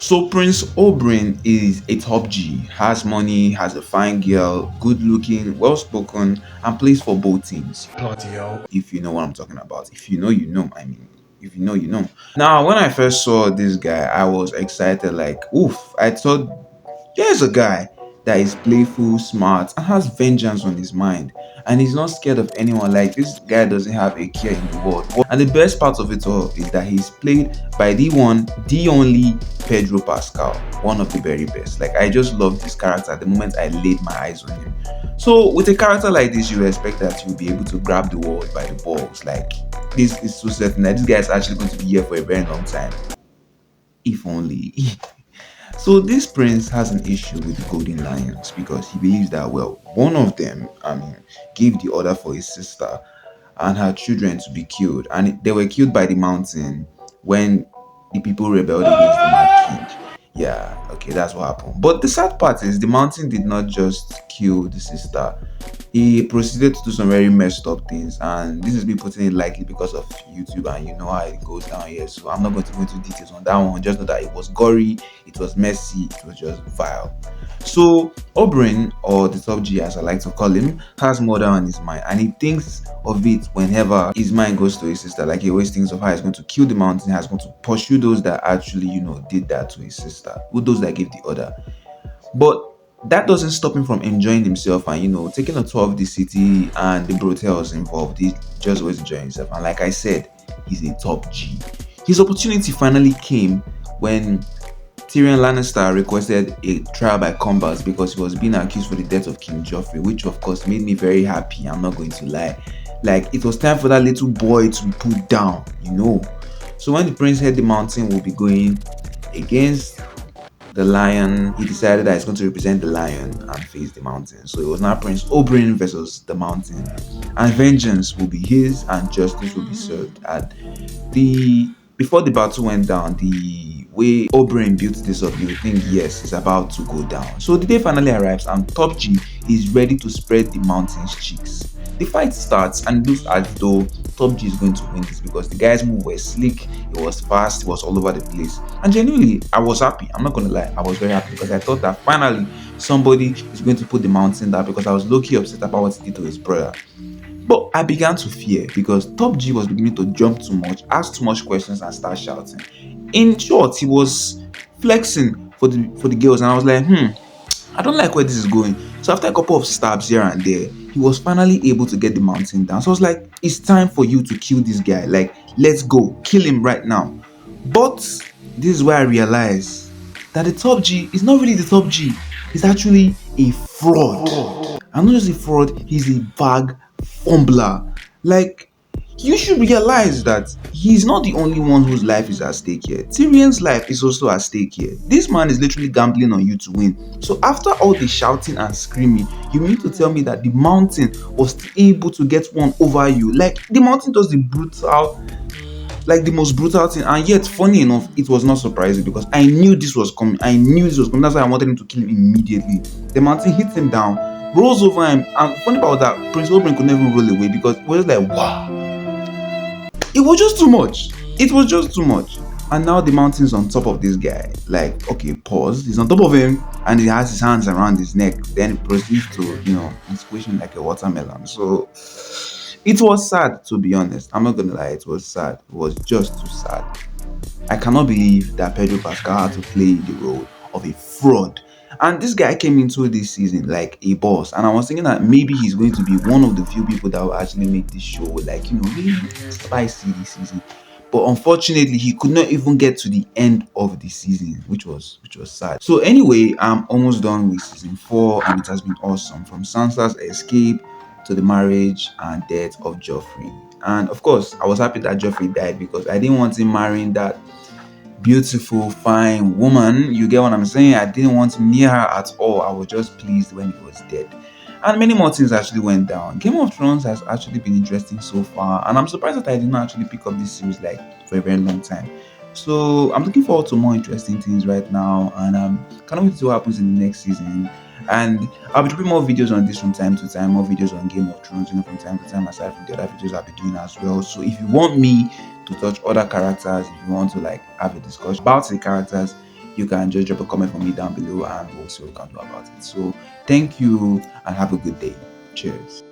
So Prince Oberyn is a top G, has money, has a fine girl, good looking, well spoken, and plays for both teams. Bloody hell. If you know what I'm talking about. If you know, you know. I mean, if you know, you know. Now, when I first saw this guy, I was excited, like, oof. I thought, here's a guy that is playful, smart, and has vengeance on his mind. And he's not scared of anyone. Like, this guy doesn't have a care in the world. And the best part of it all is that he's played by the one, the only Pedro Pascal, one of the very best. Like, I just love this character the moment I laid my eyes on him. So, with a character like this, you expect that you'll be able to grab the world by the balls. Like, this is so certain that this guy is actually going to be here for a very long time. If only. So this prince has an issue with the golden lions because he believes that, well, one of them, gave the order for his sister and her children to be killed, and they were killed by the mountain when the people rebelled against the Mad King. Yeah, okay, that's what happened. But the sad part is the mountain did not just kill the sister. He proceeded to do some very messed up things, and this is me putting it lightly because of YouTube, and you know how it goes down here. So I'm not going to go into details on that one. Just know that it was gory, it was messy, it was just vile. So Oberyn, or the top G as I like to call him, has murder on his mind, and he thinks of it whenever his mind goes to his sister. Like he always thinks of how he's going to kill the mountain, he's going to pursue those that actually, did that to his sister, who those that gave the order. But that doesn't stop him from enjoying himself and taking a tour of the city and the brothels involved. He just always enjoying himself. And like I said, he's a top G. His opportunity finally came when Tyrion Lannister requested a trial by combat because he was being accused for the death of King Joffrey, which of course made me very happy. I'm not going to lie. Like, it was time for that little boy to be put down. So when the prince heard the mountain will be going against the lion, he decided that he's going to represent the lion and face the mountain. So it was now Prince Oberyn versus the mountain, and vengeance will be his, and justice will be served. And the before the battle went down, the way Oberyn built this up, you would think yes, it's about to go down. So the day finally arrives, and Top G is ready to spread the mountain's cheeks. The fight starts, and it looks as though Top G is going to win this because the guy's move was slick, it was fast, it was all over the place. And genuinely, I was happy. I'm not gonna lie, I was very happy because I thought that finally somebody is going to put the mountain down because I was low-key upset about what he did to his brother. But I began to fear because Top G was beginning to jump too much, ask too much questions, and start shouting. In short, he was flexing for the girls, and I was like, I don't like where this is going. So after a couple of stabs here and there, he was finally able to get the mountain down. So I was like, it's time for you to kill this guy. Like, let's go, kill him right now. But this is where I realized that the top G is not really the top G. He's actually a fraud. And not just a fraud, he's a bag fumbler. Like, you should realize that he's not the only one whose life is at stake here. Tyrion's life is also at stake here. This man is literally gambling on you to win. So after all the shouting and screaming, you need to tell me that the mountain was able to get one over you. Like, the mountain does the most brutal thing, and yet funny enough, it was not surprising because I knew this was coming. That's why I wanted him to kill him immediately. The mountain hit him down, rolls over him, and funny about that, Prince Oberyn could never roll away because it was like, wow. It was just too much. It was just too much. And now the mountain's on top of this guy. Like, okay, pause. He's on top of him and he has his hands around his neck. Then he proceeds to, squish him like a watermelon. So it was sad, to be honest. I'm not gonna lie, it was sad. It was just too sad. I cannot believe that Pedro Pascal had to play the role of a fraud. And this guy came into this season like a boss. And I was thinking that maybe he's going to be one of the few people that will actually make this show like, really spicy this season. But unfortunately, he could not even get to the end of the season, which was sad. So anyway, I'm almost done with season 4, and it has been awesome. From Sansa's escape to the marriage and death of Joffrey. And of course, I was happy that Joffrey died because I didn't want him marrying that beautiful, fine woman. You get what I'm saying? I didn't want him near her at all. I was just pleased when he was dead. And many more things actually went down. Game of Thrones has actually been interesting so far, and I'm surprised that I did not actually pick up this series like for a very long time. So I'm looking forward to more interesting things right now, and can't wait to see what happens in the next season. And I'll be dropping more videos on this from time to time, more videos on Game of Thrones, from time to time, aside from the other videos I'll be doing as well. So if you want me to touch other characters, if you want to like have a discussion about the characters, you can just drop a comment for me down below and we'll see what we can do about it. So thank you and have a good day. Cheers.